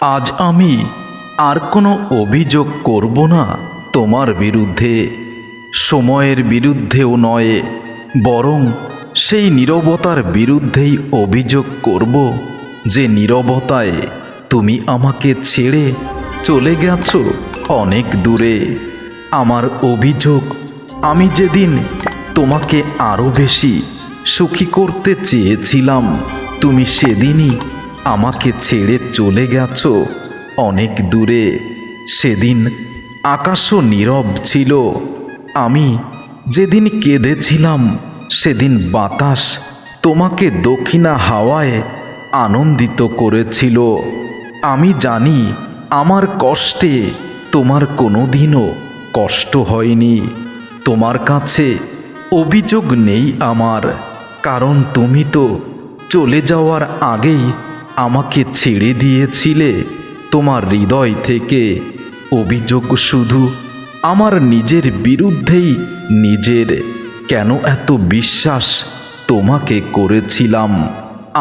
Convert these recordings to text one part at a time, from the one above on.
আজ আমি আর কোনো অভিযোগ করব না তোমার বিরুদ্ধে, সময়ের বিরুদ্ধেও নয়, বরং সেই নীরবতার বিরুদ্ধেই অভিযোগ করব, যে নীরবতায় তুমি আমাকে ছেড়ে চলে গেছো অনেক দূরে। আমার অভিযোগ, আমি যেদিন তোমাকে আরও বেশি সুখী করতে চেয়েছিলাম, তুমি সেদিনই আমাকে ছেড়ে চলে গেছো অনেক দূরে। সেদিন আকাশও নীরব ছিল, আমি যেদিন কেঁদেছিলাম সেদিন বাতাস তোমাকে দক্ষিণা হাওয়ায় আনন্দিত করেছিল। আমি জানি আমার কষ্টে তোমার কোনোদিনও কষ্ট হয়নি। তোমার কাছে অভিযোগ নেই আমার, কারণ তুমি তো চলে যাওয়ার আগেই আমাকে ছেড়ে দিয়েছিলে তোমার হৃদয় থেকে। অভিযোগ শুধু আমার নিজের বিরুদ্ধেই নিজের। কেন এত বিশ্বাস তোমাকে করেছিলাম?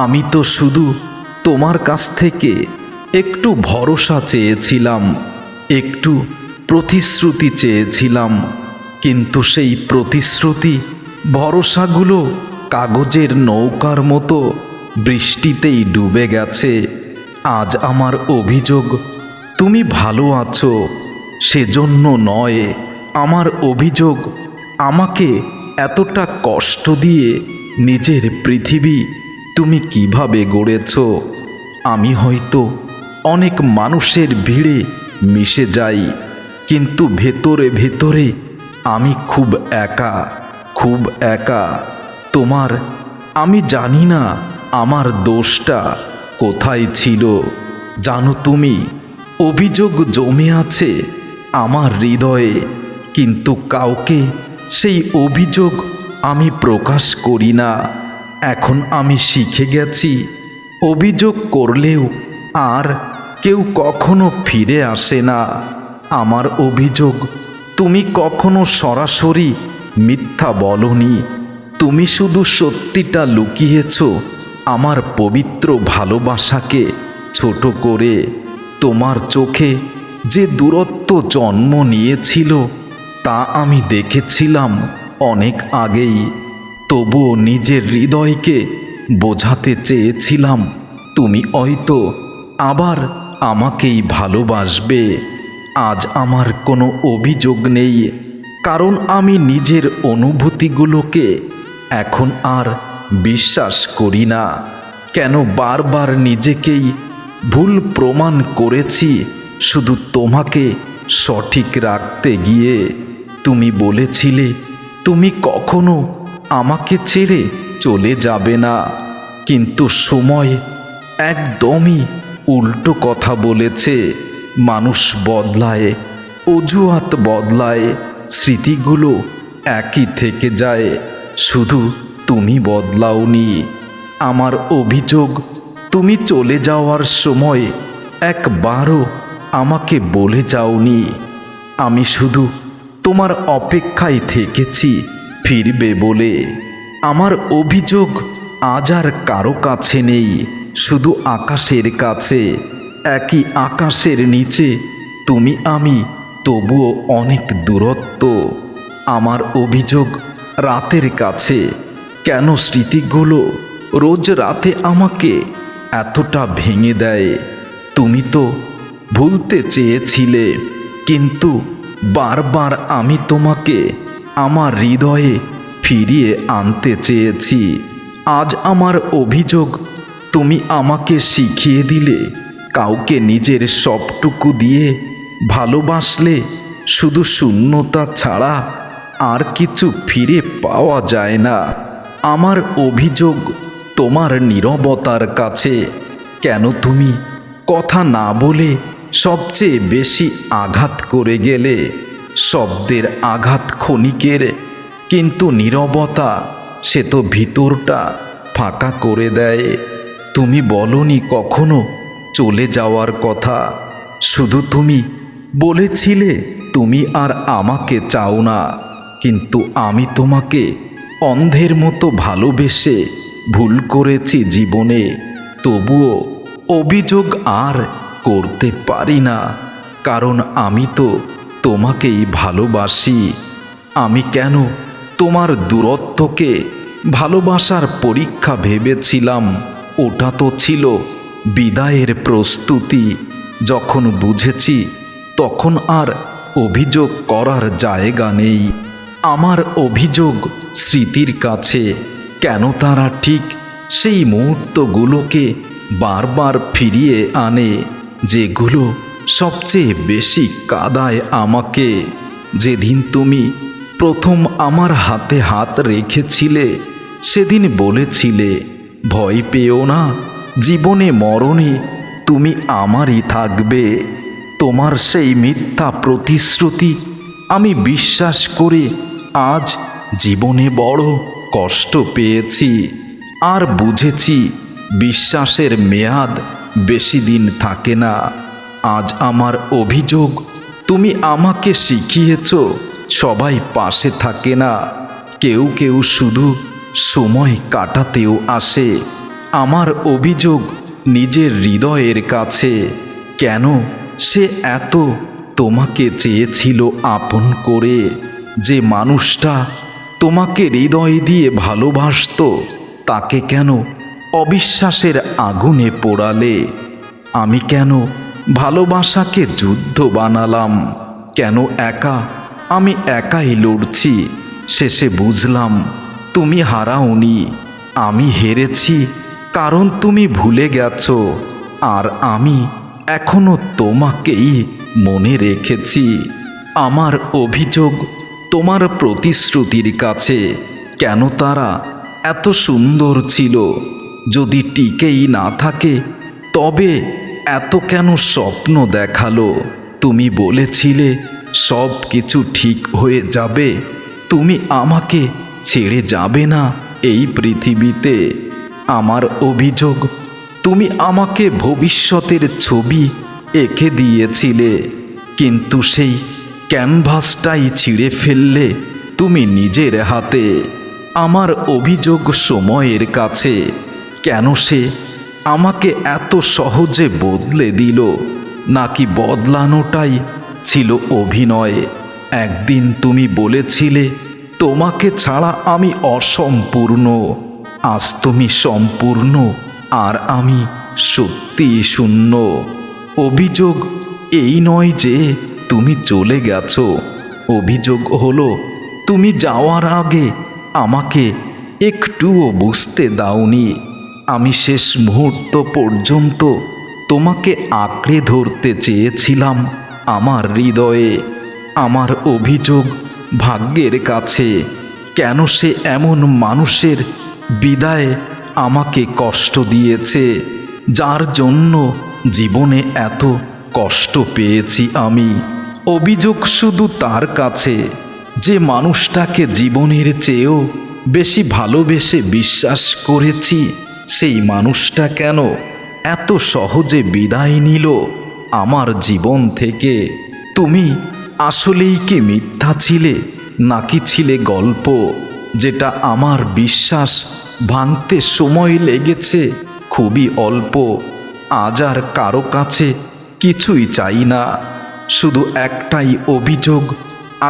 আমি তো শুধু তোমার কাছ থেকে একটু ভরসা চেয়েছিলাম, একটু প্রতিশ্রুতি চেয়েছিলাম, কিন্তু সেই প্রতিশ্রুতি ভরসাগুলো কাগজের নৌকার মতো বৃষ্টিতেই ডুবে গেছে। আজ আমার অভিযোগ, তুমি ভালো আছো সেজন্য নয়। আমার অভিযোগ, আমাকে এতটা কষ্ট দিয়ে নিজের পৃথিবী তুমি কিভাবে গড়েছ। আমি হয়তো অনেক মানুষের ভিড়ে মিশে যাই, কিন্তু ভেতরে ভেতরে আমি খুব একা, খুব একা। তোমার, আমি জানি না আমার দোষটা কোথায় ছিল। জানো তুমি, অভিযোগ জমে আছে আমার হৃদয়ে, কিন্তু কাউকে সেই অভিযোগ আমি প্রকাশ করি না। এখন আমি শিখে গেছি, অভিযোগ করলেও আর কেউ কখনো ফিরে আসে না। আমার অভিযোগ, তুমি কখনো সরাসরি মিথ্যা বলনি, তুমি শুধু সত্যিটা লুকিয়েছ আমার পবিত্র ভালোবাসাকে ছোট করে। তোমার চোখে যে দূরত্ব জন্ম নিয়েছিল তা আমি দেখেছিলাম অনেক আগেই, তবুও নিজের হৃদয়কে বোঝাতে চেয়েছিলাম তুমি হয়তো আবার আমাকেই ভালোবাসবে। আজ আমার কোনো অভিযোগ নেই, কারণ আমি নিজের অনুভূতিগুলোকে এখন আর বিশ্বাস করি না। কেন বারবার নিজেকেই ভুল প্রমাণ করেছি শুধু তোমাকে সঠিক রাখতে গিয়ে। তুমি বলেছিলে তুমি কখনো আমাকে ছেড়ে চলে যাবে না, কিন্তু সময় একদমই উল্টো কথা বলেছে। মানুষ বদলায়, অজুহাত বদলায়, স্মৃতিগুলো একই থেকে যায়, শুধু তুমি বদলাওনি। আমার অভিযোগ, তুমি চলে যাওয়ার সময় একবারও আমাকে বলে যাওনি। আমি শুধু তোমার অপেক্ষায় থেকেছি ফিরবে বলে। আমার অভিযোগ আজ আর কারো কাছে নেই, শুধু আকাশের কাছে। একই আকাশের নিচে তুমি আমি, তবুও অনেক দূরত্ব। আমার অভিযোগ রাতের কাছে, কেন স্মৃতিগুলো রোজ রাতে আমাকে এতটা ভেঙে দেয়। তুমি তো ভুলতে চেয়েছিলে, কিন্তু বারবার আমি তোমাকে আমার হৃদয়ে ফিরিয়ে আনতে চেয়েছি। আজ আমার অভিযোগ, তুমি আমাকে শিখিয়ে দিলে কাউকে নিজের সবটুকু দিয়ে ভালোবাসলে শুধু শূন্যতা ছাড়া আর কিছু ফিরে পাওয়া যায় না। আমার অভিযোগ তোমার নীরবতার কাছে, কেন তুমি কথা না বলে সবচেয়ে বেশি আঘাত করে গেলে। শব্দের আঘাত ক্ষণিকের, কিন্তু নীরবতা সে তো ভিতরটা ফাঁকা করে দেয়। তুমি বলনি কখনো চলে যাওয়ার কথা, শুধু তুমি বলেছিলে তুমি আর আমাকে চাও না। কিন্তু আমি তোমাকে অন্ধের মতো ভালোবেসে ভুল করেছি জীবনে। তবুও অভিযোগ আর করতে পারি না, কারণ আমি তো তোমাকেই ভালোবাসি। আমি কেন তোমার দূরত্বকে ভালোবাসার পরীক্ষা ভেবেছিলাম? ওটা তো ছিল বিদায়ের প্রস্তুতি। যখন বুঝেছি তখন আর অভিযোগ করার জায়গা নেই। আমার অভিযোগ স্মৃতির কাছে, কেন তারা ঠিক সেই মুহূর্তগুলোকে বারবার ফিরিয়ে আনে, যেগুলো সবচেয়ে বেশি কাঁদায় আমাকে। যেদিন তুমি প্রথম আমার হাতে হাত রেখেছিলে, সেদিন বলেছিলে, ভয় পেও না, জীবনে মরণে তুমি আমারই থাকবে। তোমার সেই মিথ্যা প্রতিশ্রুতি আমি বিশ্বাস করে আজ জীবনে বড় কষ্ট পেয়েছি। আর বুঝেছি বিশ্বাসের মেয়াদ বেশি দিন থাকে না। আজ আমার অভিযোগ, তুমি আমাকে শিখিয়েছ সবাই পাশে থাকে না, কেউ কেউ শুধু সময় কাটাতেও আসে। আমার অভিযোগ নিজের হৃদয়ের কাছে, কেন সে এত তোমাকে চেয়েছিল আপন করে? যে মানুষটা তোমাকে হৃদয় দিয়ে ভালোবাসতো, তাকে কেন অবিশ্বাসের আগুনে পোড়ালে? আমি কেন ভালোবাসাকে যুদ্ধ বানালাম? কেন আমি একাই লড়ছি? শেষে বুঝলাম তুমি হারাওনি, আমি হেরেছি, কারণ তুমি ভুলে গেছো। আর আমি এখনো তোমাকেই মনে রেখেছি। আমার অভিযোগ তোমার প্রতিশ্রুতির কাছে, কেন তারা এত সুন্দর ছিল? যদি টিকেই না থাকে, তবে এত কেন স্বপ্ন দেখালো? তুমি বলেছিলে সব কিছু ঠিক হয়ে যাবে, তুমি আমাকে ছেড়ে যাবে না এই পৃথিবীতে। আমার অভিযোগ, তুমি আমাকে ভবিষ্যতের ছবি এঁকে দিয়েছিলে, কিন্তু সেই ক্যানভাসটাই ছিঁড়ে ফেললে তুমি নিজের হাতে। আমার অভিযোগ সময়ের কাছে, কেন সে আমাকে এত সহজে বদলে দিল? নাকি বদলানোটাই ছিল অভিনয়? একদিন তুমি বলেছিলে তোমাকে ছাড়া আমি অসম্পূর্ণ, আজ তুমি সম্পূর্ণ আর আমি সত্যিই শূন্য। অভিযোগ এই নয় যে তুমি চলে গেছো, অভিযোগ হলো তুমি যাওয়ার আগে আমাকে একটুও বুঝতে দাওনি। আমি শেষ মুহূর্ত পর্যন্ত তোমাকে আঁকড়ে ধরতে চেয়েছিলাম আমার হৃদয়ে। আমার অভিযোগ ভাগ্যের কাছে, কেন সে এমন মানুষের বিদায়ে আমাকে কষ্ট দিয়েছে, যার জন্য জীবনে এত কষ্ট পেয়েছি আমি। অভিযোগ শুধু তার কাছে, যে মানুষটাকে জীবনের চেয়েও বেশি ভালোবেসে বিশ্বাস করেছি, সেই মানুষটা কেন এত সহজে বিদায় নিল আমার জীবন থেকে? তুমি আসলেই কি মিথ্যা ছিলে, নাকি ছিলে গল্প, যেটা আমার বিশ্বাস ভাঙতে সময় লেগেছে খুবই অল্প? আজ আর কারো কাছে কিছুই চাই না, শুধু একটাই অভিযোগ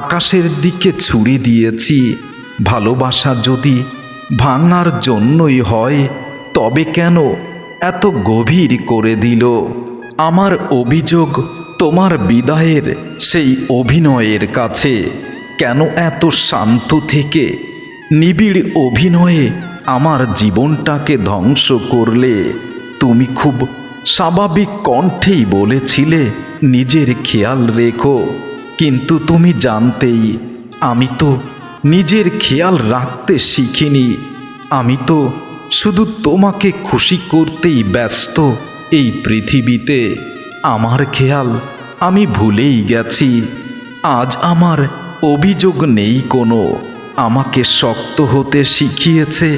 আকাশের দিকে ছুড়ে দিয়েছি। ভালোবাসা যদি ভাঙার জন্যই হয়, তবে কেন এত গভীর করে দিল? আমার অভিযোগ তোমার বিদায়ের সেই অভিনয়ের কাছে, কেন এত শান্ত থেকে নিবিড় অভিনয়ে আমার জীবনটাকে ধ্বংস করলে? তুমি খুব স্বাভাবিক কণ্ঠেই বলেছিলে নিজের খেয়াল রেখো, কিন্তু তুমি জানতেই আমি তো নিজের খেয়াল রাখতে শিখিনি। আমি তো শুধু তোমাকে খুশি করতেই ব্যস্ত এই পৃথিবীতে। আমার খেয়াল আমি ভুলেই গেছি। আজ আমার অভিযোগ নেই কোনো, আমাকে শক্ত হতে শিখিয়েছে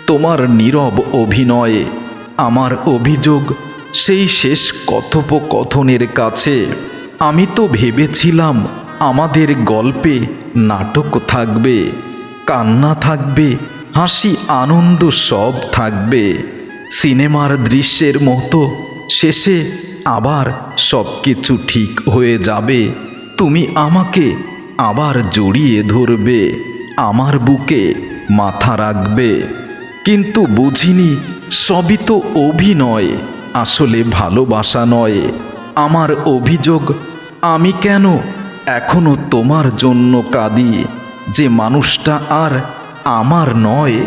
তোমার নীরব অভিনয়ে। আমার অভিযোগ সেই শেষ কথোপকথনের কাছে। আমি তো ভেবেছিলাম আমাদের গল্পে নাটক থাকবে, কান্না থাকবে, হাসি আনন্দ সব থাকবে। সিনেমার দৃশ্যের মতো শেষে আবার সব কিছু ঠিক হয়ে যাবে, তুমি আমাকে আবার জড়িয়ে ধরবে, আমার বুকে মাথা রাখবে। কিন্তু বুঝিনি সবই তো অভিনয়, আসলে ভালোবাসা নয়। আমার অভিযোগ, আমি কেন এখনো তোমার জন্য কাঁদি? যে মানুষটা আর আমার নয়,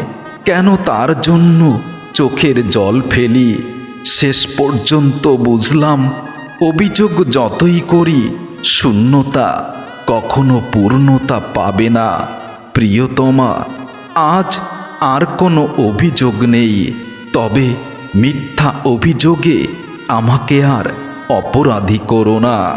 কেন তার জন্য চোখের জল ফেলি? শেষ পর্যন্ত বুঝলাম, অভিযোগ যতই করি শূন্যতা কখনো পূর্ণতা পাবে না। প্রিয়তমা, আজ আর কোনো অভিযোগ নেই, তবে মিথ্যা অভিযোগে আমাকে আর অপরাধী করো না।